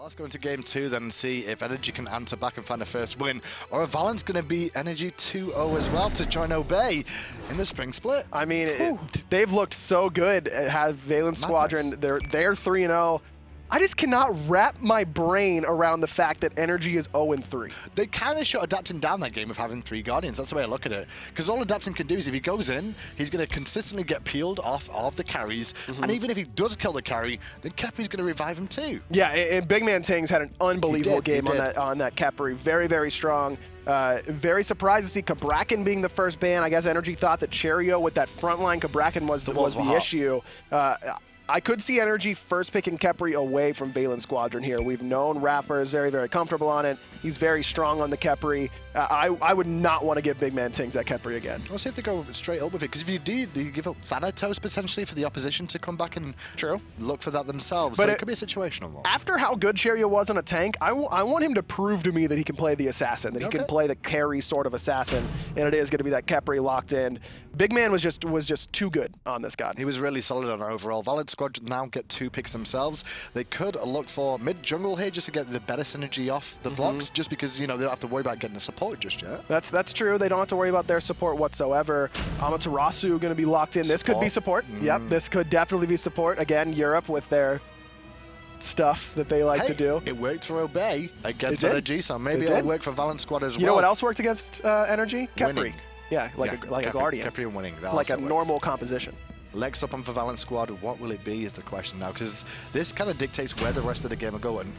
Let's go into game 2 then and see if NRG can answer back and find a first win, or if Valance going to beat NRG 2-0 as well to join Obey in the spring split. I mean, they've looked so good at Valance Squadron. They're 3-0. I just cannot wrap my brain around the fact that NRG is 0-3. They kind of shut Adapting down that game of having 3 Guardians. That's the way I look at it. Because all Adapting can do is if he goes in, he's going to consistently get peeled off of the carries. And even if he does kill the carry, then Khepri's going to revive him too. Yeah, and BigManTingz had an unbelievable game on that Khepri. Very, very strong. Very surprised to see Cabrakan being the first ban. I guess NRG thought that Cherryo with that frontline Cabrakan was the issue. I could see NRG first picking Khepri away from Valance Squadron here. We've known iRaffer is very, very comfortable on it. He's very strong on the Khepri. I would not want to give BigManTingz that Khepri again. We'll see if they go straight up with it, because if you do, you give up Thanatos potentially for the opposition to come back and look for that themselves. But so it could be a situational one. After how good Cherryo was on a tank, I want him to prove to me that he can play the assassin, that he can play the carry sort of assassin, and it is going to be that Khepri locked in. Big Man was just too good on this guy. He was really solid on it overall. Valance Squad now get 2 picks themselves. They could look for mid-jungle here just to get the better synergy off the blocks, just because, you know, they don't have to worry about getting the support just yet. That's true. They don't have to worry about their support whatsoever. Amaterasu going to be locked in. This could be support. Yep, this could definitely be support. Again, Europe with their stuff that they like to do. It worked for Obey against NRG, so maybe it'll work for Valance Squad as well. You know what else worked against NRG? Khepri. Winning. Yeah, like a Guardian. Khepri and winning. Like a normal composition. Legs up on for Valance Squad. What will it be is the question now, because this kind of dictates where the rest of the game will go. And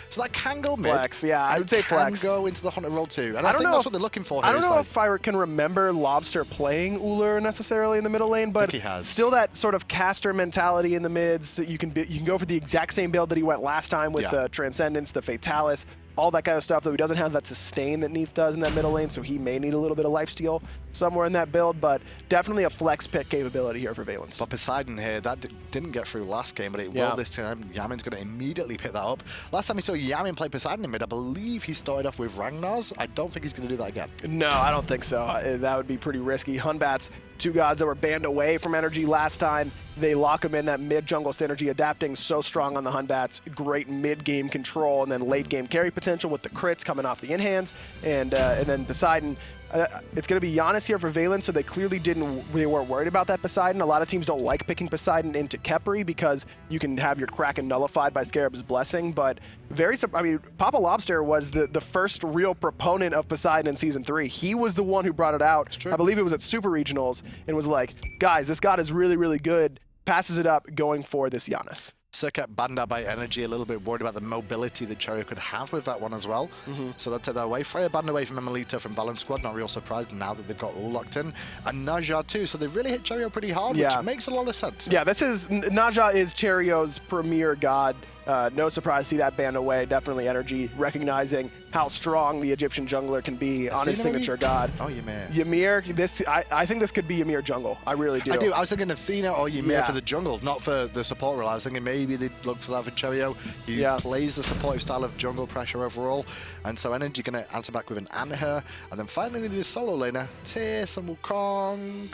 so that can go mid. Flex, yeah, I would say flex. Can go into the Haunted role too. And I think that's what they're looking for here. I don't know if I can remember Lawbster playing Ullr necessarily in the middle lane, but he has. Still that sort of caster mentality in the mids. You can go for the exact same build that he went last time with the Transcendence, the Fatalis, all that kind of stuff, though he doesn't have that sustain that Neath does in that middle lane, so he may need a little bit of lifesteal somewhere in that build, but definitely a flex pick capability here for Valance. But Poseidon here, that didn't get through last game, but it will this time. Yammyn's going to immediately pick that up. Last time we saw Yammyn play Poseidon in mid, I believe he started off with Ragnar's. I don't think he's going to do that again. No, I don't think so. That would be pretty risky. Hunbat's 2 gods that were banned away from NRG last time. They lock him in that mid-jungle synergy. Adapting so strong on the Hunbats. Great mid-game control and then late-game carry potential with the crits coming off the in-hands. And then Poseidon. It's going to be Janus here for Valance, so they clearly they weren't worried about that Poseidon. A lot of teams don't like picking Poseidon into Khepri because you can have your Kraken nullified by Scarab's Blessing, but I mean, Papa Lawbster was the first real proponent of Poseidon in Season 3. He was the one who brought it out. I believe it was at Super Regionals, and was like, guys, this god is really, really good. Passes it up going for this Janus. Circuit banned out by NRG, a little bit worried about the mobility that Cherryo could have with that one as well. So they'll take that away. Freya banned away from emilitoo from Valance Squad, not real surprised now that they've got all locked in. And Naja too, so they've really hit Cherryo pretty hard, which makes a lot of sense. Yeah, Naja is Cherryo's premier god. No surprise to see that banned away. Definitely NRG recognizing how strong the Egyptian jungler can be on his signature god. Oh, Ymir. Ymir, I think this could be Ymir jungle. I really do. I do. I was thinking Athena or Ymir for the jungle, not for the support role. I was thinking maybe they'd look for that for Cherryo. He plays the supportive style of jungle pressure overall. And so NRG going to answer back with an Anhur. And then finally they do a solo laner. Tears and Wukong.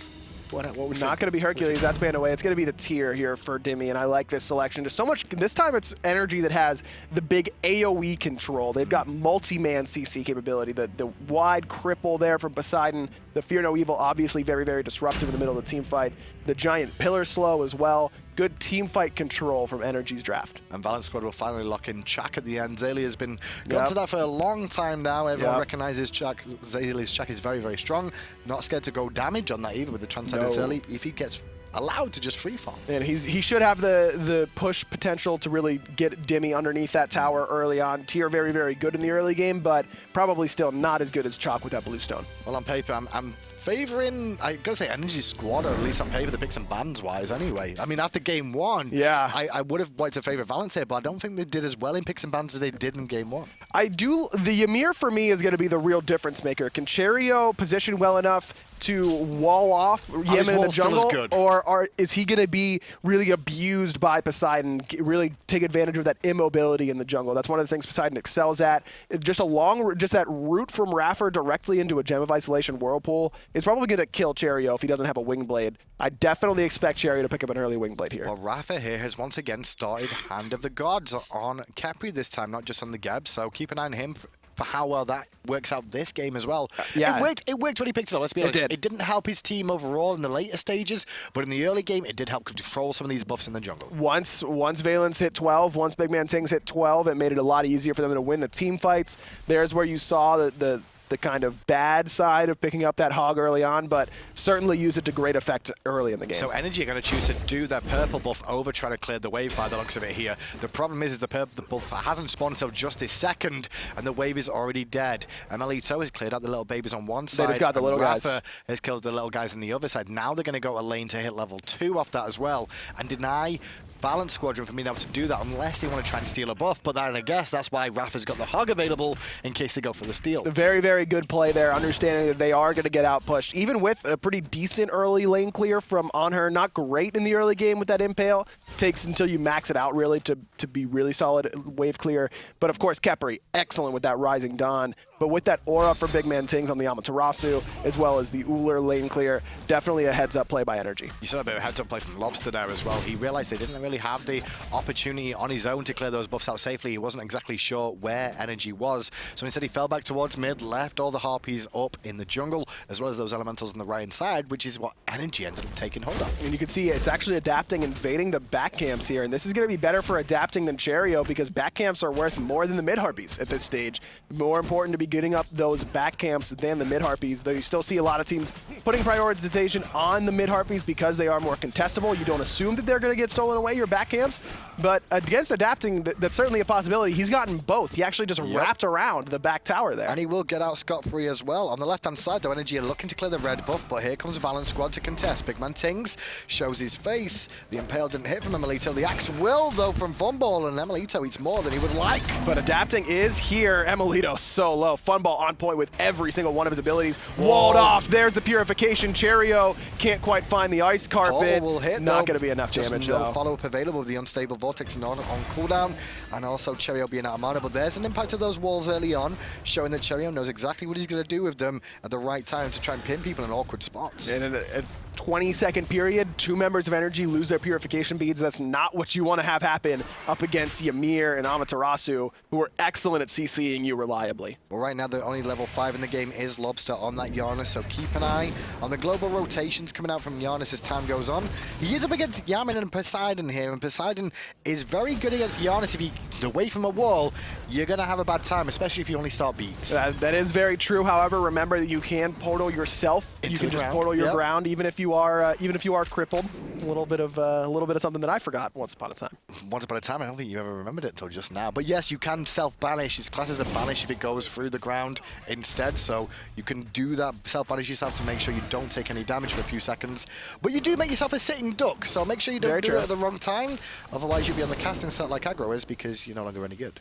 What not going to be Hercules. That's banned away. It's going to be the tier here for Dimi, and I like this selection. Just so much. This time it's NRG that has the big AoE control. They've got multi-man CC capability. The wide cripple there from Poseidon. The Fear No Evil, obviously very, very disruptive in the middle of the team fight. The giant pillar slow as well. Good team fight control from NRG's draft. And Valance Squad will finally lock in Chaac at the end. Xaliea has been gone to that for a long time now. Everyone recognizes Chaac. Xalia's Chaac is very, very strong. Not scared to go damage on that either with the Transcendence early if he gets allowed to just free farm. And he should have the push potential to really get Dimi underneath that tower early on. Tier very, very good in the early game, but probably still not as good as Chaac with that blue stone. Well, on paper, I'm favoring, I gotta say, NRG Squad, or at least on paper, the picks and bans wise anyway. I mean, after game 1, I would have wanted to favor Valance here, but I don't think they did as well in picks and bans as they did in game 1. The Ymir for me is going to be the real difference maker. Can Cherryo position well enough to wall off Yammyn in the jungle, or is he going to be really abused by Poseidon, really take advantage of that immobility in the jungle? That's one of the things Poseidon excels at. Just that route from iRaffer directly into a Gem of Isolation Whirlpool is probably going to kill Cherryo if he doesn't have a Wingblade. I definitely expect Cherryo to pick up an early Wingblade here. Well, iRaffer here has once again started Hand of the Gods on Khepri this time, not just on the Geb, so keep an eye on him for how well that works out this game as well. Yeah. It worked when he picked it up, let's be honest. It did. It didn't help his team overall in the later stages, but in the early game, it did help control some of these buffs in the jungle. Once Valance hit 12, once BigManTingz hit 12, it made it a lot easier for them to win the team fights. There's where you saw the kind of bad side of picking up that hog early on, but certainly use it to great effect early in the game. So NRG are going to choose to do that purple buff over trying to clear the wave by the looks of it here. The problem is the purple buff hasn't spawned until just this second, and the wave is already dead. Emilitoo has cleared out the little babies on one side. They just got the little guys. iRaffer has killed the little guys on the other side. Now they're going to go a lane to hit level 2 off that as well, and deny Valance Squadron from being able to do that unless they want to try and steal a buff. But then I guess that's why iRaffer's got the hog available in case they go for the steal. A very, very good play there, understanding that they are going to get out pushed. Even with a pretty decent early lane clear from Anhur, not great in the early game with that impale. Takes until you max it out really to be really solid wave clear. But of course, Khepri, excellent with that Rising Dawn. But with that aura for BigManTingz on the Amaterasu, as well as the Ullr lane clear, definitely a heads-up play by NRG. You saw a bit of a heads-up play from Lawbster there as well. He realized they didn't really have the opportunity on his own to clear those buffs out safely. He wasn't exactly sure where NRG was. So instead he fell back towards mid, left all the Harpies up in the jungle, as well as those elementals on the right-hand side, which is what NRG ended up taking hold of. And you can see it's actually adapting, invading the back camps here. And this is going to be better for adapting than Cherryo because back camps are worth more than the mid Harpies at this stage. More important to be getting up those back camps than the mid Harpies, though you still see a lot of teams putting prioritization on the mid Harpies because they are more contestable. You don't assume that they're going to get stolen away, your back camps, but against adapting, that's certainly a possibility. He's gotten both. He actually just wrapped around the back tower there. And he will get out scot-free as well. On the left-hand side, though, NRG are looking to clear the red buff, but here comes Valance Squad to contest. BigManTingz shows his face. The impale didn't hit from emilitoo. The axe will, though, from Funballer, and emilitoo eats more than he would like. But adapting is here. emilitoo so low. Funball on point with every single one of his abilities. Walled off. There's the purification. Cherryo can't quite find the ice carpet. Will hit, not going to be enough damage, no though. Follow-up available with the unstable vortex and on cooldown, and also Cherryo being out of mana. But there's an impact of those walls early on, showing that Cherryo knows exactly what he's going to do with them at the right time to try and pin people in awkward spots. And in a 20-second period, 2 members of NRG lose their purification beads. That's not what you want to have happen up against Ymir and Amaterasu, who are excellent at CCing you reliably. Well, right now, the only level 5 in the game is Lawbster on that Janus, so keep an eye on the global rotations coming out from Janus as time goes on. He is up against Yammyn and Poseidon here, and Poseidon is very good against Janus. If he's away from a wall, you're going to have a bad time, especially if you only start beats. That is very true. However, remember that you can portal yourself. You can just portal your ground, even if you are crippled. A little bit of something that I forgot once upon a time. Once upon a time, I don't think you ever remembered it until just now. But yes, you can self-banish. It's classed as a banish if it goes through the ground instead. So you can do that, self-banish yourself to make sure you don't take any damage for a few seconds. But you do make yourself a sitting duck, so make sure you don't do it at the wrong time. Otherwise, you'll be on the casting set like aggro is because you're no longer any good.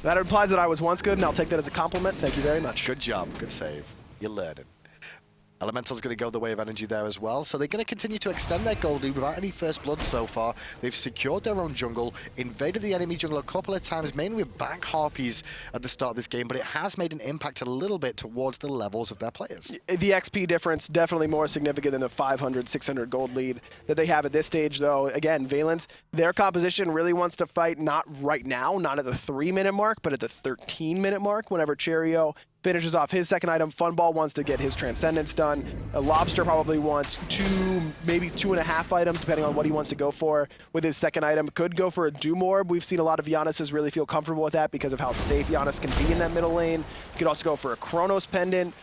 That implies that I was once good, and I'll take that as a compliment. Thank you very much. Good job. Good save. You're learning. Elemental's going to go the way of NRG there as well, so they're going to continue to extend their gold lead without any first blood so far. They've secured their own jungle, invaded the enemy jungle a couple of times, mainly with back Harpies at the start of this game, but it has made an impact a little bit towards the levels of their players. The XP difference definitely more significant than the 500, 600 gold lead that they have at this stage, though. Again, Valance, their composition really wants to fight not right now, not at the 3-minute mark, but at the 13-minute mark whenever Cherryo finishes off his second item. Funball wants to get his Transcendence done. Lawbster probably wants 2, maybe 2.5 items, depending on what he wants to go for with his second item. Could go for a Doom Orb. We've seen a lot of Januses really feel comfortable with that because of how safe Janus can be in that middle lane. Could also go for a Chronos Pendant.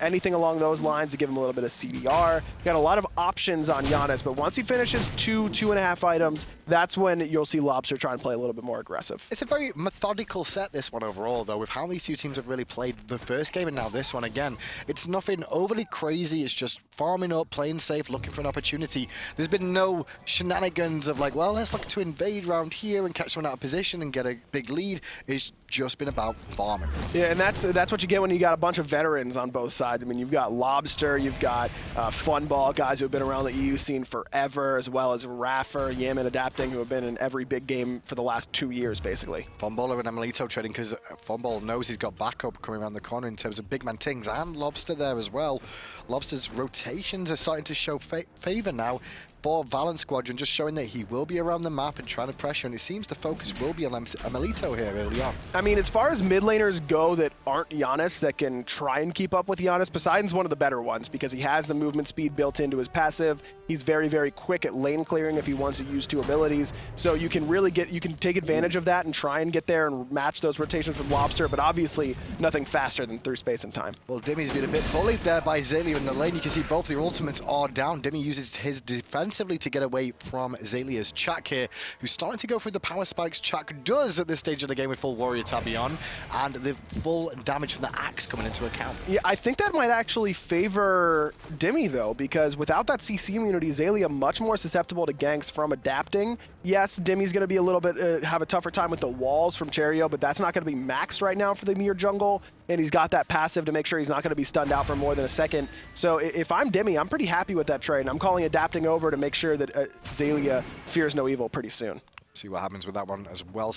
Anything along those lines to give him a little bit of CDR. Got a lot of options on Janus, but once he finishes 2.5 items, that's when you'll see Lawbster try and play a little bit more aggressive. It's a very methodical set, this one overall, though, with how these two teams have really played the first game and now this one again. It's nothing overly crazy. It's just farming up, playing safe, looking for an opportunity. There's been no shenanigans of like, well, let's look to invade around here and catch someone out of position and get a big lead. It's just been about farming. Yeah, and that's what you get when you got a bunch of veterans on both sides. I mean, you've got Lawbster, you've got Funballer, guys who have been around the EU scene forever, as well as iRaffer, Yammyn adapting, who have been in every big game for the last 2 years, basically. Funballer and emilitoo trading, because Funballer knows he's got backup coming around the corner in terms of BigManTingz and Lawbster there as well. Lawbster's rotations are starting to show favor now for Valance Squad, just showing that he will be around the map and trying to pressure, and it seems the focus will be on emilitoo here early on. I mean, as far as mid laners go that aren't Janus, that can try and keep up with Janus, Poseidon's one of the better ones because he has the movement speed built into his passive. He's very, very quick at lane clearing if he wants to use 2 abilities. So you can really you can take advantage of that and try and get there and match those rotations with Lawbster, but obviously nothing faster than through space and time. Well, Dimi's been a bit bullied there by Xaliea in the lane. You can see both their ultimates are down. Dimi uses his defensively to get away from Xalia's Chaac here, who's starting to go through the power spikes. Chaac does at this stage of the game with full warrior tabby on, and the full damage from the axe coming into account. Yeah, I think that might actually favor Dimi though, because without that CC immunity, Xaliea much more susceptible to ganks from adapting. Yes, Dimi's going to be a little bit have a tougher time with the walls from Cherryo, but that's not going to be maxed right now for the Ymir jungle, and he's got that passive to make sure he's not going to be stunned out for more than a second. So if I'm Dimi, I'm pretty happy with that trade, and I'm calling adapting over to make sure that Xaliea fears no evil pretty soon. See what happens with that one as well.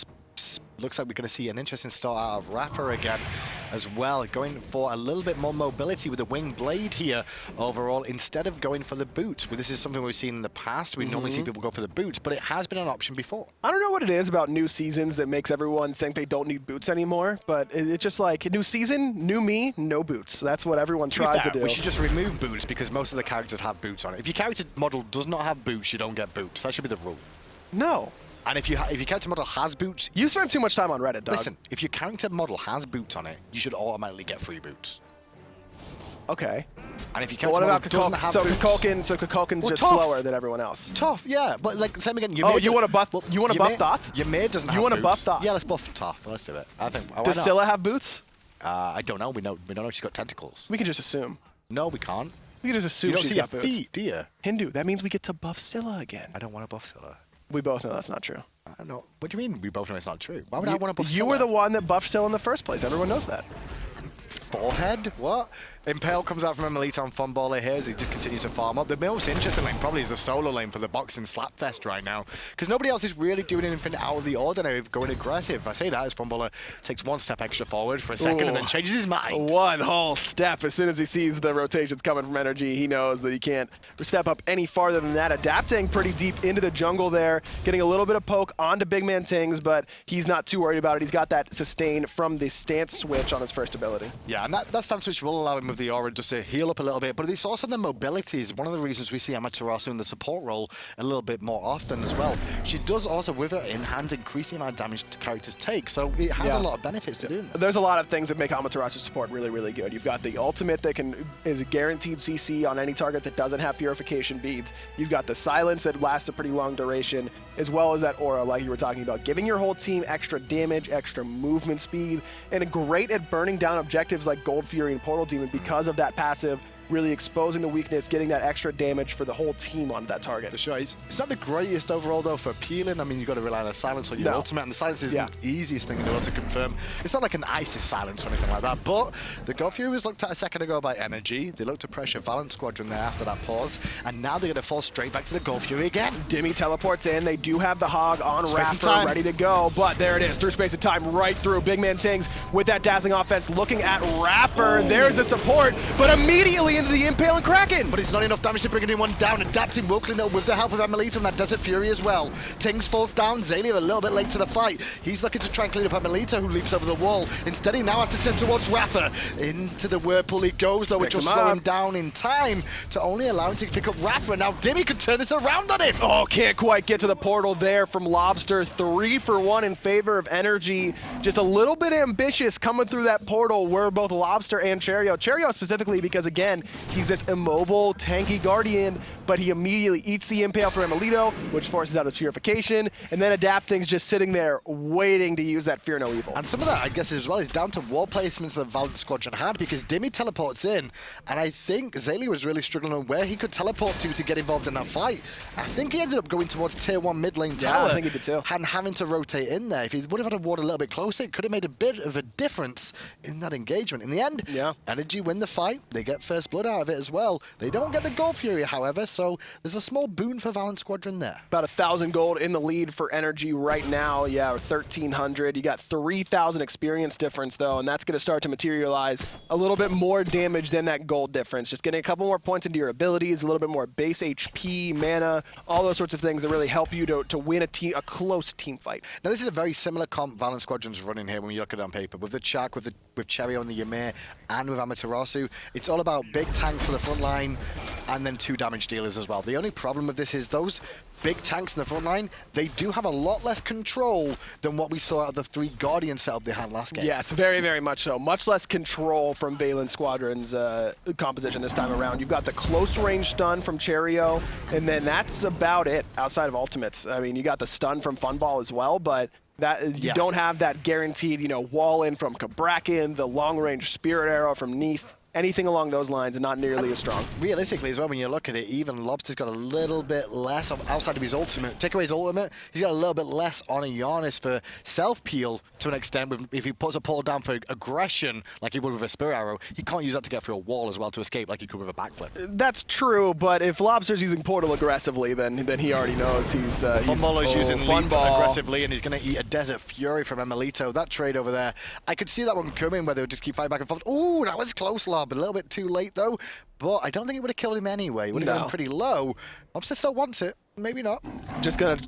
Looks like we're going to see an interesting start out of iRaffer again as well, going for a little bit more mobility with a wing blade here overall instead of going for the boots. Well, this is something we've seen in the past. We normally see people go for the boots, but it has been an option before. I don't know what it is about new seasons that makes everyone think they don't need boots anymore, but it's just like new season, new me, no boots. That's what everyone tries to do. We should just remove boots because most of the characters have boots on it. If your character model does not have boots, you don't get boots. That should be the rule. No. And if your character model has boots... You spend too much time on Reddit, dog. Listen, if your character model has boots on it, you should automatically get free boots. Okay. And if your character model doesn't have boots... So Kukulkan's just slower than everyone else. Tough, yeah. But like, same again, Ymir... Oh, you want to buff Thoth? Ymir doesn't have boots. You want to buff Thoth? Yeah, let's buff Thoth. Let's do it. I think... Does Scylla have boots? I don't know. We don't know if she's got tentacles. We can just assume. No, we can't. We can just assume she's got boots. You don't see her feet, do you? Hindu, that means we get to buff Scylla again. I don't want to buff Scylla. We both know that's not true. I don't know. What do you mean we both know it's not true? Why would I want to buff Scylla? You were the one that buffed Scylla in the first place. Everyone knows that. Forehead? What? Impale comes out from emilitoo on Funballer here as he just continues to farm up. The most interesting lane probably is the solo lane for the boxing slapfest right now, because nobody else is really doing anything out of the ordinary of going aggressive. I say that as Funballer takes 1 step extra forward for a second and then changes his mind. 1 whole step. As soon as he sees the rotations coming from NRG, he knows that he can't step up any farther than that. Adapting pretty deep into the jungle there, getting a little bit of poke onto BigManTingz, but he's not too worried about it. He's got that sustain from the stance switch on his first ability. Yeah, and that stance switch will allow him with the aura just to heal up a little bit, but it's also the mobility is one of the reasons we see Amaterasu in the support role a little bit more often as well. She does also, with her in hand, increase the amount of damage characters take, so it has a lot of benefits to doing this. There's a lot of things that make Amaterasu support really, really good. You've got the ultimate that is a guaranteed CC on any target that doesn't have purification beads. You've got the silence that lasts a pretty long duration, as well as that aura like you were talking about, giving your whole team extra damage, extra movement speed, and great at burning down objectives like Gold Fury and Portal Demon because of that passive, really exposing the weakness, getting that extra damage for the whole team on that target. For sure. It's not the greatest overall, though, for peeling. I mean, you've got to rely on a silence on your ultimate, and the silence is the easiest thing in the world to confirm. It's not like an Isis silence or anything like that, but the Gold Fury was looked at a second ago by NRG. They looked to pressure Valance Squadron there after that pause, and now they're going to fall straight back to the Gold Fury again. Dimi teleports in. They do have the Hog on iRaffer ready to go, but there it is, through space and time, right through. BigManTingz with that dazzling offense, looking at iRaffer. There's the support, but immediately into the Impale and Kraken. But it's not enough damage to bring anyone down. Adapting will clean up with the help of emilitoo and that Desert Fury as well. Tingz falls down. Xaliea a little bit late to the fight. He's looking to try and clean up emilitoo, who leaps over the wall. Instead, he now has to turn towards iRaffer. Into the whirlpool he goes, though, which will slow him down in time to only allow him to pick up iRaffer. Now Dimi could turn this around on him. Oh, can't quite get to the portal there from Lawbster. 3 for 1 in favor of NRG. Just a little bit ambitious coming through that portal were both Lawbster and Cherryo. Cherryo specifically because, again, He's this immobile, tanky Guardian, but he immediately eats the Impale from emilitoo, which forces out his Purification, and then Adapting's just sitting there waiting to use that Fear No Evil. And some of that, I guess, as well, is down to wall placements that Valance Squadron had, because Dimi teleports in, and I think Xaliea was really struggling on where he could teleport to get involved in that fight. I think he ended up going towards tier 1 mid lane tower. Yeah, I think he did too. And having to rotate in there. If he would have had a ward a little bit closer, it could have made a bit of a difference in that engagement. In the end, NRG win the fight. They get first blood out of it as well. They don't get the Gold Fury, however, so there's a small boon for Valance Squadron there. About 1,000 gold in the lead for NRG right now. Yeah, or 1,300. You got 3,000 experience difference, though, and that's going to start to materialize a little bit more damage than that gold difference. Just getting a couple more points into your abilities, a little bit more base HP, mana, all those sorts of things that really help you to win a close team fight. Now, this is a very similar comp Valance Squadron's running here when you look at it on paper. With the Chaac, with Cherryo and the Ymir, and with Amaterasu, it's all about big tanks for the front line, and then 2 damage dealers as well. The only problem with this is those big tanks in the front line, they do have a lot less control than what we saw out of the 3 Guardian setup they had last game. Yes, very, very much so. Much less control from Valance Squadron's composition this time around. You've got the close range stun from Cherryo, and then that's about it outside of ultimates. I mean, you got the stun from Funballer as well, but that you don't have that guaranteed, wall in from Khepri, the long range Spirit Arrow from Neith. Anything along those lines, and not nearly as strong. Realistically as well, when you look at it, even Lawbster's got a little bit less outside of his ultimate. Take away his ultimate, he's got a little bit less on a Janus for self-peel to an extent. If he puts a portal down for aggression, like he would with a Spirit Arrow, he can't use that to get through a wall as well to escape like he could with a backflip. That's true, but if Lawbster's using portal aggressively, then he already knows he's Funballer's using Funball aggressively, and he's going to eat a Desert Fury from emilitoo. That trade over there, I could see that one coming, where they would just keep fighting back and forth. Ooh, that was close, Lob. A little bit too late, though. But I don't think it would have killed him anyway. It would have gone pretty low. Lobster still wants it. Maybe not.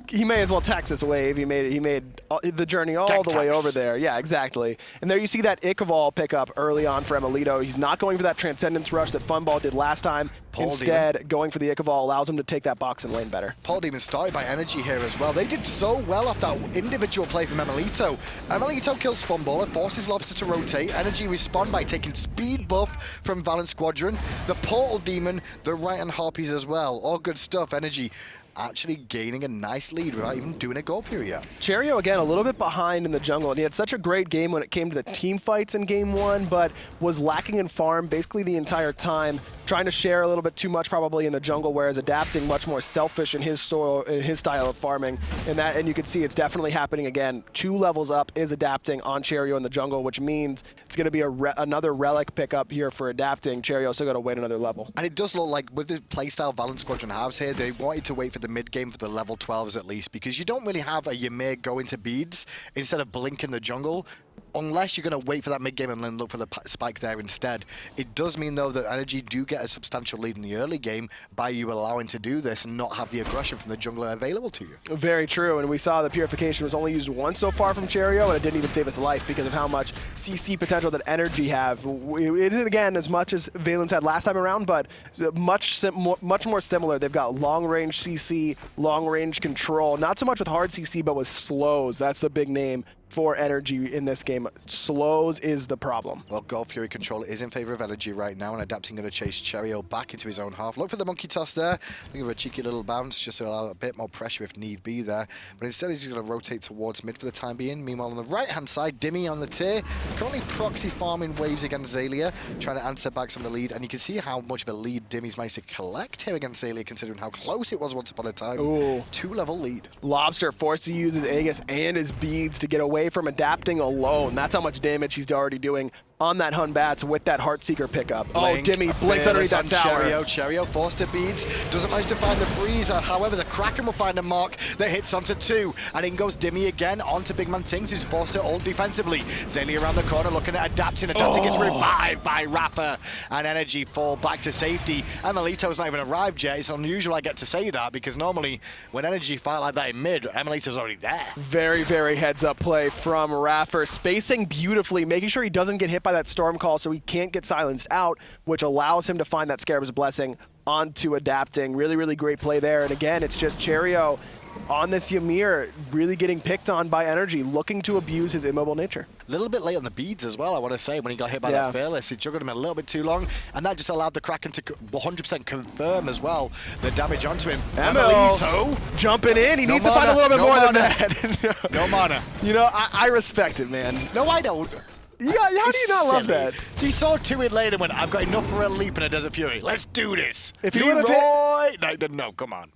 He may as well tax this wave. He made the journey all the way over there. Yeah, exactly. And there you see that Ichval pickup early on for emilitoo. He's not going for that Transcendence Rush that Funball did last time. Instead, going for the Ichval allows him to take that box and lane better. Paul Demon started by NRG here as well. They did so well off that individual play from emilitoo. emilitoo kills Funballer, forces Lawbster to rotate. NRG respond by taking speed buff from Valance Squadron, the Portal Demon, the Right-hand Harpies as well. All good stuff. NRG actually gaining a nice lead without even doing a goal period yet. Cherryo, again, a little bit behind in the jungle, and he had such a great game when it came to the team fights in game 1, but was lacking in farm basically the entire time, trying to share a little bit too much probably in the jungle, whereas Adapting much more selfish in his style of farming, and you can see it's definitely happening again. 2 levels up is Adapting on Cherryo in the jungle, which means it's going to be another relic pickup here for Adapting. Cherryo still got to wait another level. And it does look like with the playstyle Valance Squadron has here, they wanted to wait for the mid game for the level 12s at least, because you don't really have a Ymir go into beads instead of blinking the jungle. Unless you're going to wait for that mid-game and then look for the spike there instead. It does mean, though, that NRG do get a substantial lead in the early game by you allowing to do this and not have the aggression from the jungler available to you. Very true, and we saw the Purification was only used once so far from Cherryo, and it didn't even save his life because of how much CC potential that NRG have. It isn't, again, as much as Valance had last time around, but much more similar. They've got long-range CC, long-range control, not so much with hard CC, but with slows. That's the big name for NRG in this game. Slows is the problem. Well, Gold Fury control is in favor of NRG right now, and Adapting going to chase Cherryo back into his own half. Look for the monkey toss there. Think of a cheeky little bounce just to allow a bit more pressure if need be there. But instead, he's going to rotate towards mid for the time being. Meanwhile, on the right-hand side, Dimi on the tier, currently proxy farming waves against Xaliea, trying to answer back some of the lead. And you can see how much of a lead Dimi's managed to collect here against Xaliea, considering how close it was once upon a time. Ooh. 2-level lead. Lawbster forced to use his Aegis and his beads to get away from Adapting alone. That's how much damage he's already doing on that Batz with that Heartseeker pickup. Blink. Oh, Dimi blinks underneath that tower. Cherryo forced to beads, doesn't manage to find the freeze. However, the Kraken will find a mark that hits onto 2. And in goes Dimi again onto BigManTingz, who's forced to ult defensively. Xaliea around the corner looking at Adapting. Adapting gets revived by iRaffer, and NRG fall back to safety. emilitoo's not even arrived yet. It's unusual I get to say that, because normally when NRG fight like that in mid, emilitoo's already there. Very, very heads-up play from iRaffer, spacing beautifully, making sure he doesn't get hit by that storm call so he can't get silenced out, which allows him to find that Scarab's Blessing onto Adapting. Really, really great play there. And again, it's just Cherryo on this Ymir, really getting picked on by NRG, looking to abuse his immobile nature. A little bit late on the beads as well, I want to say, when he got hit by that Fearless. He juggled him a little bit too long, and that just allowed the Kraken to 100% confirm as well the damage onto him. emilitoo jumping in. He needs to find a little bit more than that. No mana. You know, I respect it, man. No, I don't. Yeah, how do you not love that? He saw 2 in lane and went, I've got enough for a leap and a Desert Fury. Let's do this. If he would have hit... No, come on.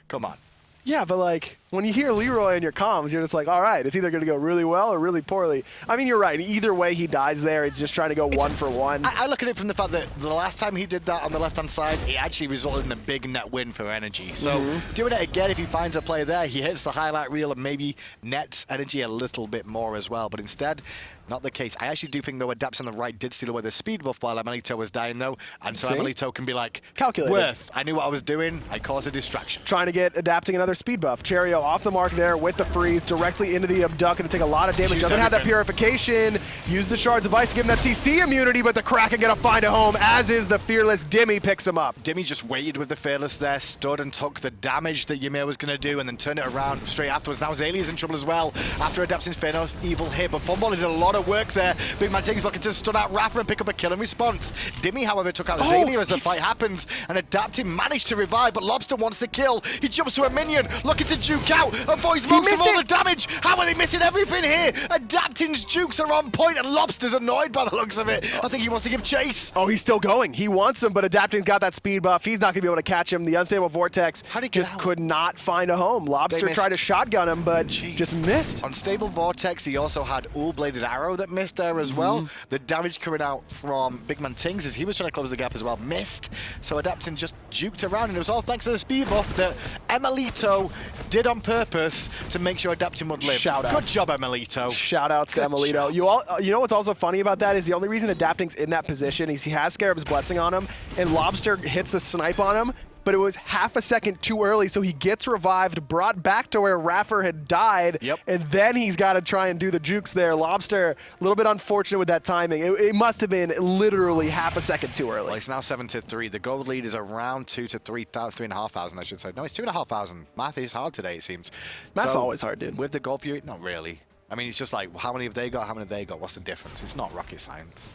Come on. Yeah, but like, when you hear Leroy in your comms, you're just like, all right, it's either going to go really well or really poorly. I mean, you're right. Either way he dies there, it's just trying to go one for one. I look at it from the fact that the last time he did that on the left-hand side, it actually resulted in a big net win for NRG. So doing it again, if he finds a play there, he hits the highlight reel and maybe nets NRG a little bit more as well. But instead, not the case. I actually do think, though, Adapts on the right did steal away the speed buff while emilitoo was dying, though. And so emilitoo can be like, calculated. I knew what I was doing. I caused a distraction. Trying to get Adapting another speed buff. Cherryo off the mark there with the freeze, directly into the abduct. Going to take a lot of damage. Doesn't have that purification. Use the shards of ice to give him that CC immunity, but the Kraken going to find a home, as is the fearless Dimi picks him up. Dimi just waited with the fearless there, stood and took the damage that Ymir was going to do, and then turned it around straight afterwards. Now Xalia's in trouble as well after Adapting's fatal evil hit, but Funballer did a lot of work there. BigManTingz looking to stun out iRaffer and pick up a kill in response. Dimi, however, took out Xaliea as the fight happens, and Adapting managed to revive, but Lawbster wants the kill. He jumps to a minion, looking to juke out, and Voice moves him all the damage. How are they missing everything here? Adapting's jukes are on point, and Lawbster's annoyed by the looks of it. I think he wants to give chase. Oh, he's still going. He wants him, but Adapting's got that speed buff. He's not going to be able to catch him. The unstable vortex just could not find a home. Lawbster tried to shotgun him, but just missed. Unstable vortex, he also had Ullr-bladed arrow that missed there as well. The damage coming out from BigManTingz as he was trying to close the gap as well, missed. So Adapting just juked around, and it was all thanks to the speed buff that emilitoo did on purpose to make sure Adapting would live. Shout out. Good job, emilitoo. Shout outs to emilitoo. You know what's also funny about that is the only reason Adapting's in that position is he has Scarab's Blessing on him, and Lawbster hits the snipe on him, but it was half a second too early, so he gets revived, brought back to where iRaffer had died, and then he's got to try and do the jukes there. Lawbster, a little bit unfortunate with that timing. It must have been literally half a second too early. Well, it's now 7-3. The gold lead is around 2,000 to 3,500, I should say. No, it's 2,500. Math is hard today, it seems. Math's always hard, dude. With the gold fury, not really. I mean, it's just like, how many have they got? How many have they got? What's the difference? It's not rocket science.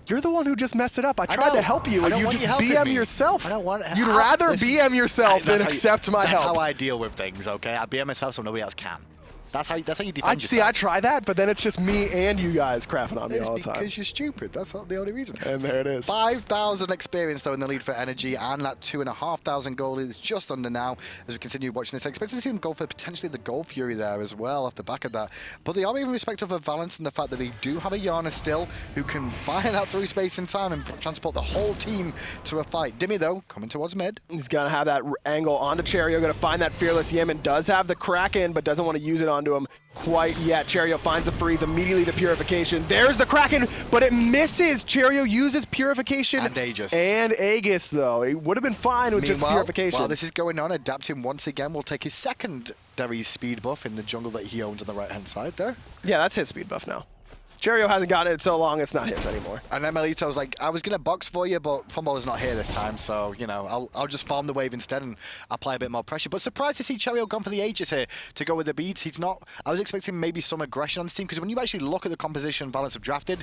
You're the one who just messed it up. I tried to help you, and you just BM yourself. I don't want to. You'd rather BM yourself than accept my help. That's how I deal with things, okay? I BM myself so nobody else can. That's how you defend yourself. See, I try that, but then it's just me and you guys crapping on me all the time. Because you're stupid. That's not the only reason. And there it is. 5,000 experience, though, in the lead for NRG, and that 2,500 gold is just under now as we continue watching this. I expect to see them go for potentially the Gold Fury there as well off the back of that. But they are even respectful of Valance and the fact that they do have a Janus still who can fire that through space and time and transport the whole team to a fight. Dimi, though, coming towards mid. He's going to have that angle onto Cherryo, going to find that fearless Yammyn. Does have the Kraken, but doesn't want to use it onto him quite yet. Cherryo finds the freeze, immediately the purification. There's the Kraken, but it misses. Cherryo uses purification. And Aegis. And Aegis, though. It would have been fine with just purification. While this is going on, Adapting once again will take his secondary speed buff in the jungle that he owns on the right-hand side there. Yeah, that's his speed buff now. Cherryo hasn't gotten it so long, it's not his anymore. And emilitoo was like, I was going to box for you, but Funballer's not here this time, so, you know, I'll just farm the wave instead and apply a bit more pressure. But surprised to see Cherryo gone for the Aegis here to go with the beads. He's not... I was expecting maybe some aggression on this team, because when you actually look at the composition Valance have drafted,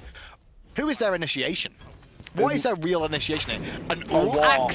who is their initiation? What is their real initiation here? A wall.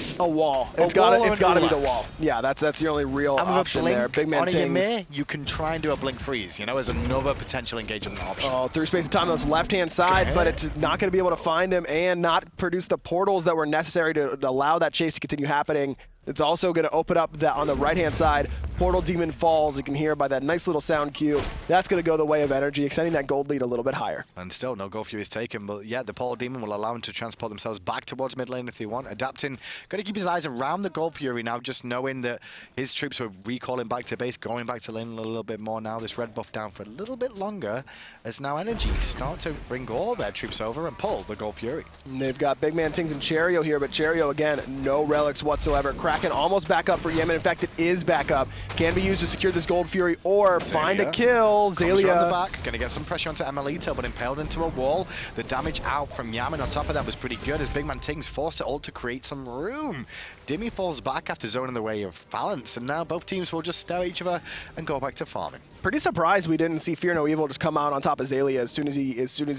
It's got to be the wall. Yeah, that's the only real option there. BigManTingz. You can try and do a blink freeze, you know, as another potential engagement option. Oh, through space and time, that's left-hand side, but it's not going to be able to find him and not produce the portals that were necessary to allow that chase to continue happening. It's also going to open up that on the right-hand side. Portal Demon falls. You can hear by that nice little sound cue. That's going to go the way of NRG, extending that gold lead a little bit higher. And still, no Gold Fury is taken. But yeah, the Portal Demon will allow them to transport themselves back towards mid lane if they want. Adapting, got to keep his eyes around the Gold Fury now, just knowing that his troops are recalling back to base, going back to lane a little bit more now. This red buff down for a little bit longer, as now NRG start to bring all their troops over and pull the Gold Fury. And they've got BigManTingz and Cherryo here, but Cherryo, again, no relics whatsoever. Kraken almost back up for Yammyn. In fact, it is back up. Can be used to secure this Gold Fury or find a kill. Xaliea. On the back, going to get some pressure onto emilitoo, but impaled into a wall. The damage out from Yammyn on top of that was pretty good, as BigManTingz forced to ult to create some room. Dimi falls back after zoning the way of Valance, and now both teams will just stare at each other and go back to farming. Pretty surprised we didn't see Fear No Evil just come out on top of Xaliea as soon as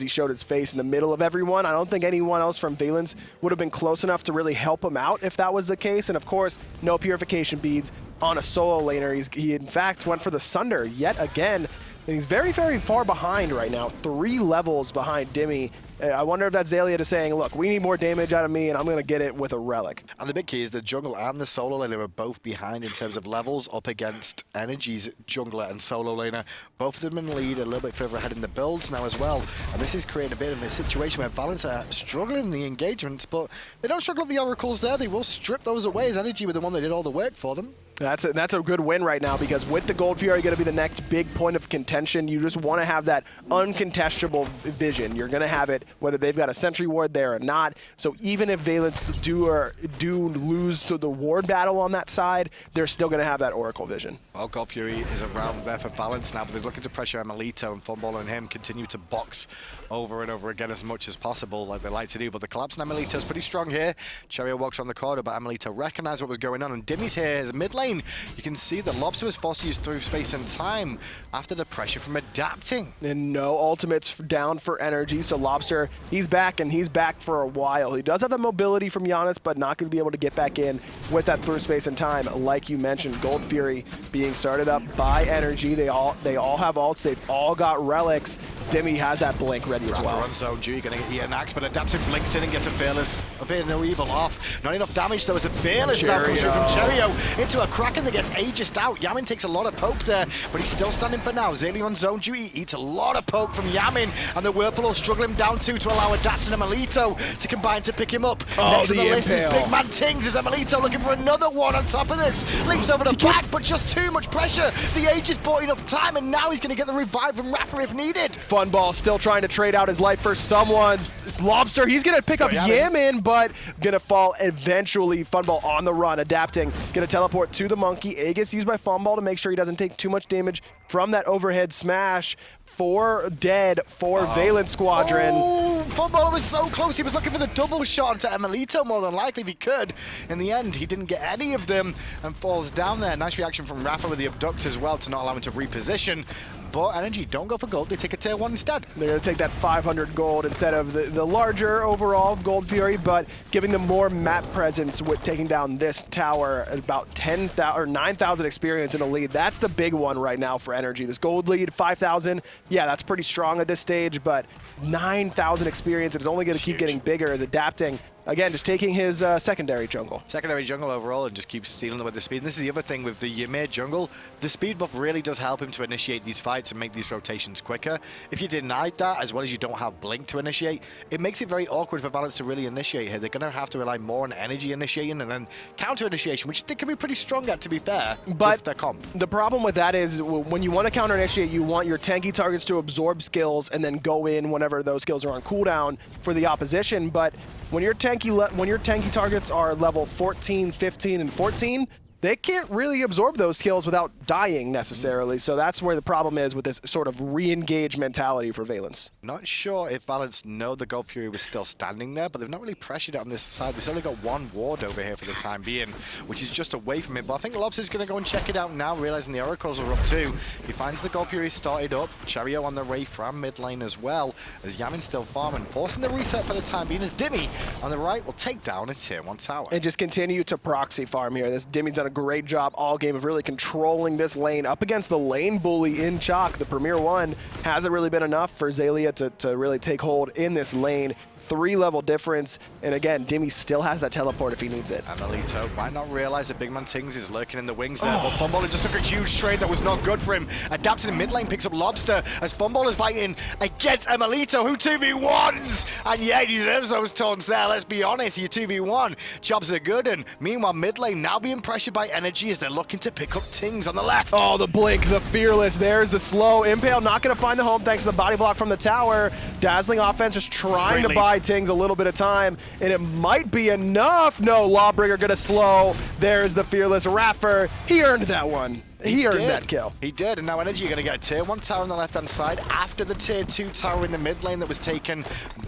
he showed his face in the middle of everyone. I don't think anyone else from Valance would have been close enough to really help him out if that was the case. And of course, no purification beads on a solo laner. He in fact went for the Sunder yet again. And he's very, very far behind right now, 3 levels behind Dimi. I wonder if that's Xaliea just saying, look, we need more damage out of me, and I'm going to get it with a relic. And the big key is the jungle and the solo laner are both behind in terms of levels up against NRG's jungler and solo laner. Both of them in lead, a little bit further ahead in the builds now as well. And this is creating a bit of a situation where Valance are struggling in the engagements, but they don't struggle with the oracles there. They will strip those away as NRG were the one that did all the work for them. That's a good win right now, because with the Gold Fury going to be the next big point of contention, you just want to have that uncontestable vision. You're going to have it whether they've got a sentry ward there or not. So even if Valance do lose to the ward battle on that side, they're still going to have that Oracle vision. Well, Gold Fury is around there for Valance now, but they're looking to pressure emilitoo, and Funballer and him continue to box over and over again as much as possible like they like to do. But the collapse on emilitoo is pretty strong here. Cherryo walks around the corner, but emilitoo recognized what was going on, and Dimi's here is mid lane. You can see that Lawbster was forced to use through space and time after the pressure from adapting. And no ultimates down for NRG, so Lawbster, he's back, and he's back for a while. He does have the mobility from Janus, but not going to be able to get back in with that through space and time. Like you mentioned, Gold Fury being started up by NRG. They all have ults. They've all got relics. Dimi has that blink ready as well. On zone, Dewey going to get an axe, but adapting blinks in and gets a fearless, No Evil off. Not enough damage though, as a fearless now comes through from Cherryo into a Kraken that gets aegis out. Yammyn takes a lot of poke there, but he's still standing for now. Xaliea on zone duty eats a lot of poke from Yammyn, and the Whirlpool will struggle him down to allow Adapt and emilitoo to combine to pick him up. Next on the list is BigManTingz as emilitoo looking for another one on top of this. Leaps over the back, but just too much pressure. The Aegis bought enough time, and now he's going to get the revive from iRaffer if needed. Funball still trying to trade out his life for someone's. Lawbster, he's going to pick up Yammyn, but going to fall eventually. Funball on the run, adapting. Going to teleport to the monkey. Aegis used by Funball to make sure he doesn't take too much damage from that overhead smash. 4 dead for Valance Squadron. Oh, Funballer was so close. He was looking for the double shot onto emilitoo more than likely if he could. In the end, he didn't get any of them and falls down there. Nice reaction from iRaffer with the abduct as well to not allow him to reposition. But NRG don't go for gold, they take a tier 1 instead. They're going to take that 500 gold instead of the larger overall Gold Fury, but giving them more map presence with taking down this tower at about 10,000 or 9,000 experience in the lead. That's the big one right now for NRG. This gold lead, 5,000, yeah, that's pretty strong at this stage, but 9,000 experience, it's only going to keep getting bigger as adapting. Again, just taking his secondary jungle. Secondary jungle overall and just keeps stealing them with the speed. And this is the other thing with the Ymir jungle. The speed buff really does help him to initiate these fights and make these rotations quicker. If you denied that, as well as you don't have blink to initiate, it makes it very awkward for Valance to really initiate here. They're going to have to rely more on energy initiating and then counter initiation, which they can be pretty strong at, to be fair, but with their comp. The problem with that is when you want to counter initiate, you want your tanky targets to absorb skills and then go in whenever those skills are on cooldown for the opposition. But when your tanky targets are level 14, 15, and 14, they can't really absorb those skills without dying necessarily. So that's where the problem is with this sort of re-engage mentality for Valance. Not sure if Valance know the Gold Fury was still standing there, but they've not really pressured it on this side. We've only got 1 ward over here for the time being, which is just away from it. But I think Lawbster's going to go and check it out now, realizing the oracles are up too. He finds the Gold Fury started up. Cherryo on the way from mid lane as well, as Yammyn still farming, forcing the reset for the time being, as Dimi on the right will take down a tier 1 tower. And just continue to proxy farm here. This Dimi's done a great job all game of really controlling this lane up against the lane bully in Chaac. The Premier 1 hasn't really been enough for Xaliea to really take hold in this lane. 3-level difference, and again, Dimi still has that teleport if he needs it. emilitoo might not realize that BigManTingz is lurking in the wings there, but Funballer just took a huge trade that was not good for him. Adapting in mid lane, picks up Lawbster as Funballer's fighting against emilitoo, who 2v1s, and yeah, he deserves those taunts there, let's be honest, you 2v1, jobs are good, and meanwhile mid lane now being pressured by NRG as they're looking to pick up Tingz on the left. Oh, the blink, the fearless, there's the slow. Impale not going to find the home thanks to the body block from the tower. Dazzling offense just trying to buy Tingz a little bit of time, and it might be enough. No, Lawbringer going to slow. There's the fearless iRaffer. He earned that one. He earned that kill. He did, and now NRG are going to get a tier 1 tower on the left-hand side after the tier 2 tower in the mid lane that was taken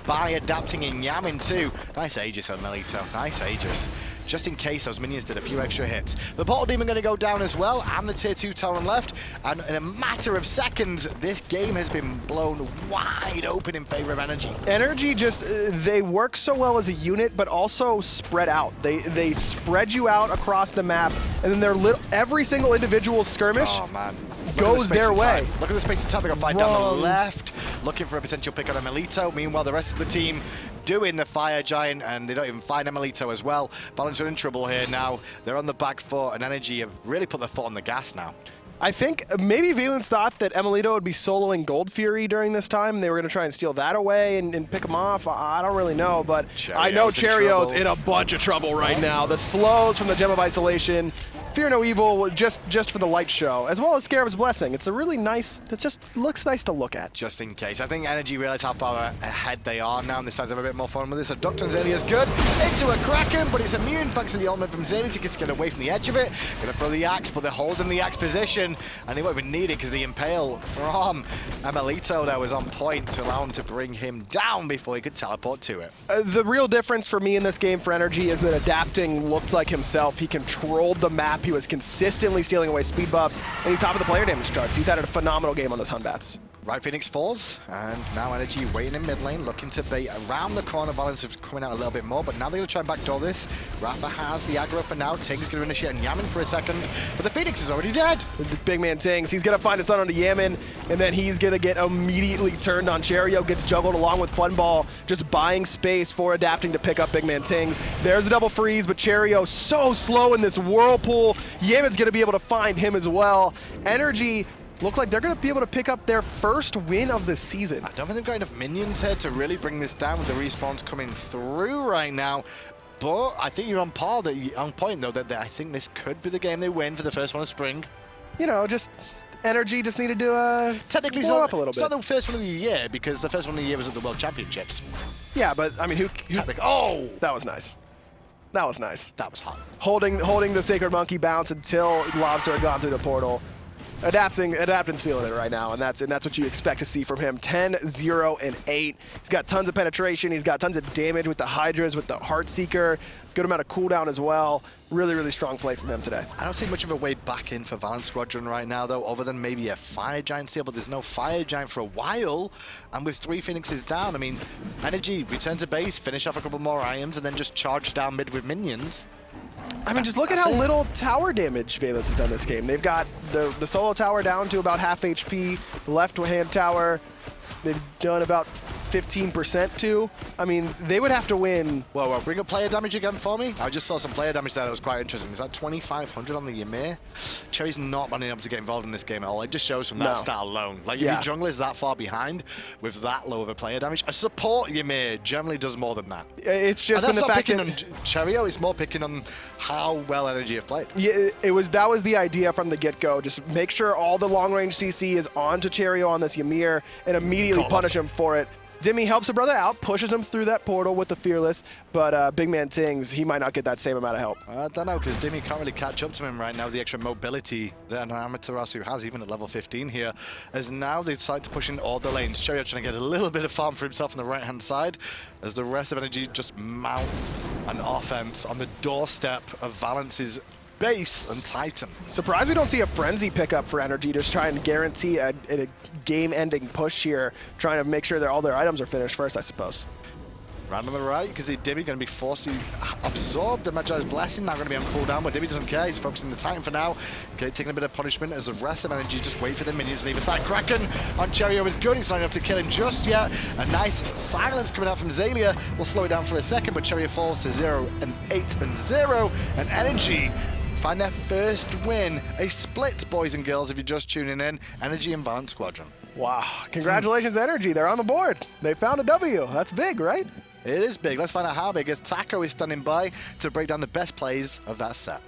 by adapting in Yammyn too. Nice Aegis on emilitoo, nice Aegis. just in case those minions did a few extra hits. The Portal Demon going to go down as well, and the tier 2 Tauren left, and in a matter of seconds, this game has been blown wide open in favor of NRG. NRG just, they work so well as a unit, but also spread out. They spread you out across the map, and then every single individual skirmish goes their way. Look at the space and time. They got fight down the left, looking for a potential pick on emilitoo. Meanwhile, the rest of the team doing the Fire Giant, and they don't even find emilitoo as well. Valance are in trouble here now. They're on the back foot, and NRG have really put their foot on the gas now. I think maybe Valance thought that emilitoo would be soloing Gold Fury during this time. They were going to try and steal that away and pick him off. I don't really know, but I know Cherryo's in a bunch of trouble right now. The slows from the Gem of Isolation, Fear No Evil just for the light show, as well as Scarab's Blessing. It's a really nice, it just looks nice to look at. Just in case. I think NRG realize how far ahead they are now, and this time to have a bit more fun with this. So Dr. Xalia's good. Into a Kraken, but it's immune thanks to the ultimate from Xaliea to get away from the edge of it. Gonna throw the axe, but they're holding the axe position, and they won't even need it because the impale from emilitoo there was on point to allow him to bring him down before he could teleport to it. The real difference for me in this game for NRG is that Adapting looked like himself. He controlled the map. He was consistently stealing away speed buffs, and he's top of the player damage charts. He's had a phenomenal game on this Batz. Right Phoenix falls, and now NRG waiting in mid lane, looking to bait around the corner. Valance is coming out a little bit more, but now they're going to try and backdoor this. iRaffer has the aggro for now. Ting's going to initiate on Yammyn for a second, but the Phoenix is already dead. BigManTingz, he's going to find a stun onto Yammyn, and then he's going to get immediately turned on. Cherryo gets juggled along with Funball, just buying space for Adapting to pick up BigManTingz. There's a double freeze, but Cherryo so slow in this whirlpool. Yammyn's going to be able to find him as well. NRG look like they're going to be able to pick up their first win of the season. I don't think they've got enough minions here to really bring this down with the respawns coming through right now. But I think you're on point though, that I think this could be the game they win for the first one of spring. You know, just NRG just needed to technically blow up a little bit. It's not the first one of the year because the first one of the year was at the World Championships. Yeah, but I mean, oh, that was nice. That was nice. That was hot. Holding the Sacred Monkey bounce until Lawbster had gone through the portal. Adapting's feeling it right now, and that's what you expect to see from him. 10, 0, and 8. He's got tons of penetration. He's got tons of damage with the hi-rez, with the Heartseeker. Good amount of cooldown as well. Really, really strong play from him today. I don't see much of a way back in for Valance Squadron right now, though, other than maybe a Fire Giant steal, but there's no Fire Giant for a while. And with 3 Phoenixes down, I mean, NRG return to base, finish off a couple more items, and then just charge down mid with minions. I mean, just look at how little tower damage Valance has done this game. They've got the solo tower down to about half HP, the left-hand tower they've done about 15% to. I mean, they would have to win. Whoa, bring up player damage again for me. I just saw some player damage there that was quite interesting. Is that 2,500 on the Ymir? Cherry's not being able to get involved in this game at all. It just shows from that stat alone. Like, if your jungler is that far behind with that low of a player damage, a support Ymir generally does more than that. It's just been the fact that... on Cherryo, it's more picking on how well NRG have played. Yeah, that was the idea from the get-go. Just make sure all the long-range CC is onto Cherryo on this Ymir and immediately punish him for it. Dimi helps a brother out, pushes him through that portal with the Fearless, but BigManTingz, he might not get that same amount of help. I don't know, because Dimi can't really catch up to him right now with the extra mobility that an Amaterasu has, even at level 15 here, as now they decide to push in all the lanes. Cherryo trying to get a little bit of farm for himself on the right-hand side, as the rest of NRG just mount an offense on the doorstep of Valance's base and Titan. Surprised we don't see a Frenzy pickup for NRG, just trying to guarantee a game-ending push here, trying to make sure that all their items are finished first, I suppose. Round on the right, because Dimi going to be forced to absorb the Magi's Blessing, now going to be on cooldown, but Dimi doesn't care, he's focusing the Titan for now. Okay, taking a bit of punishment as the rest of NRG just wait for the minions to leave aside. Kraken on Cherryo is good, he's not enough to kill him just yet. A nice silence coming out from Xaliea will slow it down for a second, but Cherryo falls to 0 and 8 and 0, and NRG find their first win. A split, boys and girls, if you're just tuning in. NRG and Valance Squadron. Wow. Congratulations, NRG. They're on the board. They found a W. That's big, right? It is big. Let's find out how big, as Taco is standing by to break down the best plays of that set.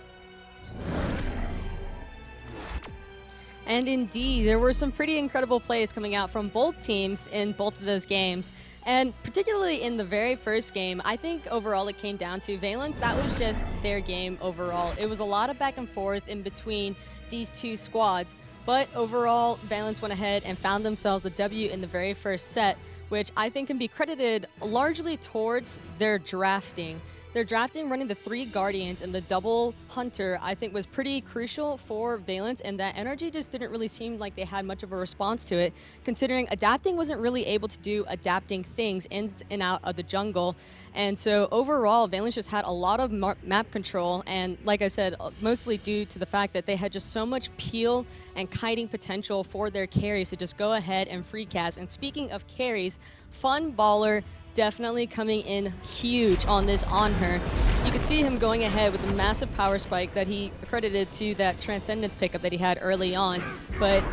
And indeed, there were some pretty incredible plays coming out from both teams in both of those games. And particularly in the very first game, I think overall it came down to Valance. That was just their game overall. It was a lot of back and forth in between these two squads. But overall, Valance went ahead and found themselves the W in the very first set, which I think can be credited largely towards their drafting. their drafting running the 3 Guardians and the double Hunter, I think, was pretty crucial for Valance, and that NRG just didn't really seem like they had much of a response to it, considering adapting wasn't really able to do adapting things in and out of the jungle. And so overall, Valance just had a lot of map control, and like I said, mostly due to the fact that they had just so much peel and kiting potential for their carries to just go ahead and free cast. And speaking of carries, Funballer definitely coming in huge on this Anhur. You could see him going ahead with a massive power spike that he accredited to that Transcendence pickup that he had early on. But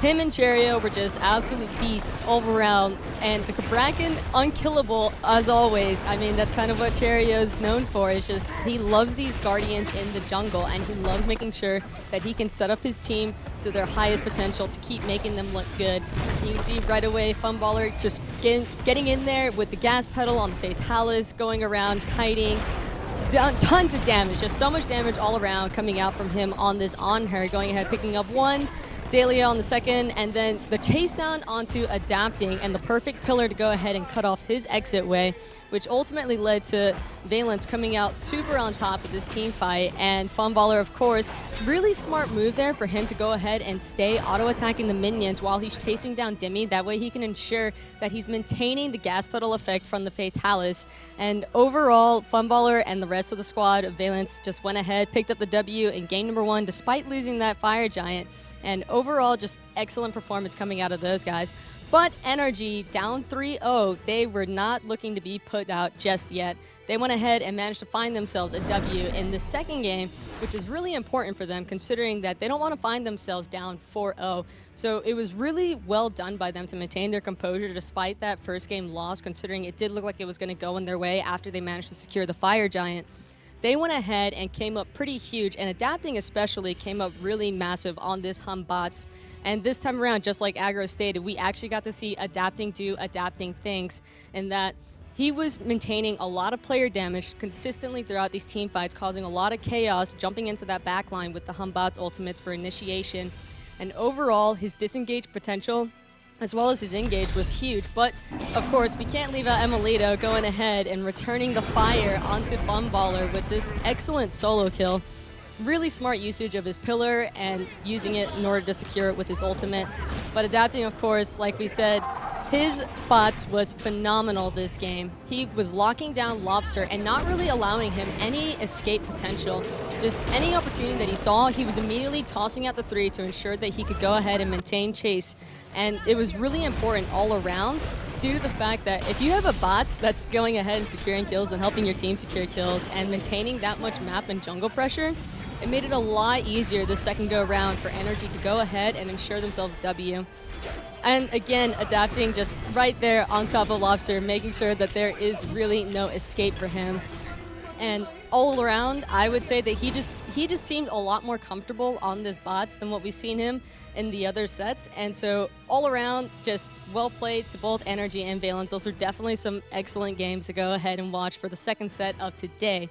him and Cherryo were just absolute beasts all around, and the Cabrakan unkillable as always. I mean, that's kind of what Cherryo's known for. It's just he loves these Guardians in the jungle, and he loves making sure that he can set up his team to their highest potential to keep making them look good. You can see right away Funballer just getting in there with the gas pedal on the Fatalis, going around, kiting. Tons of damage, just so much damage all around coming out from him on this Anhur, going ahead picking up 1, Xaliea on the 2nd, and then the chase down onto adapting and the perfect pillar to go ahead and cut off his exit way, which ultimately led to Valance coming out super on top of this team fight. And Funballer, of course, really smart move there for him to go ahead and stay auto-attacking the minions while he's chasing down Dimi. That way he can ensure that he's maintaining the gas pedal effect from the Fatalis. And overall, Funballer and the rest of the squad of Valance just went ahead, picked up the W in game number 1 despite losing that Fire Giant. And overall, just excellent performance coming out of those guys. But NRG, down 3-0, they were not looking to be put out just yet. They went ahead and managed to find themselves a W in the second game, which is really important for them considering that they don't want to find themselves down 4-0. So it was really well done by them to maintain their composure despite that first game loss, considering it did look like it was going to go in their way after they managed to secure the Fire Giant. They went ahead and came up pretty huge, and adapting especially came up really massive on this Batz. And this time around, just like Aggro stated, we actually got to see adapting do adapting things, in that he was maintaining a lot of player damage consistently throughout these team fights, causing a lot of chaos, jumping into that backline with the Batz ultimates for initiation. And overall, his disengage potential as well as his engage was huge. But of course, we can't leave out emilitoo going ahead and returning the fire onto Funballer with this excellent solo kill. Really smart usage of his pillar and using it in order to secure it with his ultimate. But adapting, of course, like we said, his bots was phenomenal this game. He was locking down Lawbster and not really allowing him any escape potential. Just any opportunity that he saw, he was immediately tossing out the 3 to ensure that he could go ahead and maintain chase. And it was really important all around due to the fact that if you have a bot that's going ahead and securing kills and helping your team secure kills and maintaining that much map and jungle pressure, it made it a lot easier the second go around for NRG to go ahead and ensure themselves W. And again, adapting just right there on top of Lawbster, making sure that there is really no escape for him. And all around, I would say that he just seemed a lot more comfortable on this bots than what we've seen him in the other sets. And so all around, just well played to both NRG and Valance. Those are definitely some excellent games to go ahead and watch for the second set of today.